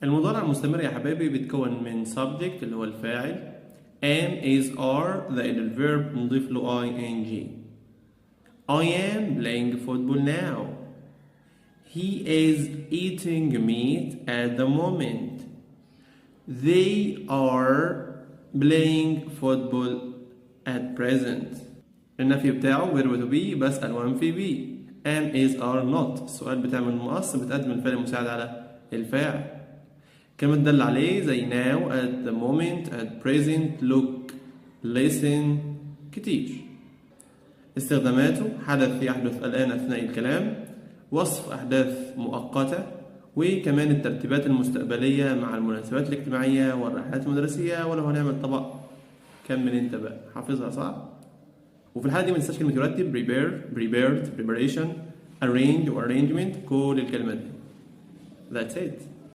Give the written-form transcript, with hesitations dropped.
المضارع المستمر يا حبايبي بيتكون من subject اللي هو الفاعل am is are زائد الverb نضيف له ing. I am playing football now. He is eating meat at the moment. They are playing football at present. النفي بتاعه verb to be بسأل وأنفي be. am is are not. السؤال بتعمل مقص بتقدم الفعل المساعد على الفاعل. كلمة تدل عليه زي now at the moment at present look listen كتير. استخداماته حدث يحدث الآن أثناء الكلام، وصف أحداث مؤقتة، وكمان الترتيبات المستقبلية مع المناسبات الاجتماعية والرحلات المدرسية. ولو هنعمل طبق كمل انت بقى حافظها صح؟ وفي الحالة دي ما تنساش كلمة يرتب prepare prepared preparation arrange و arrangement كل الكلمات دي. That's it.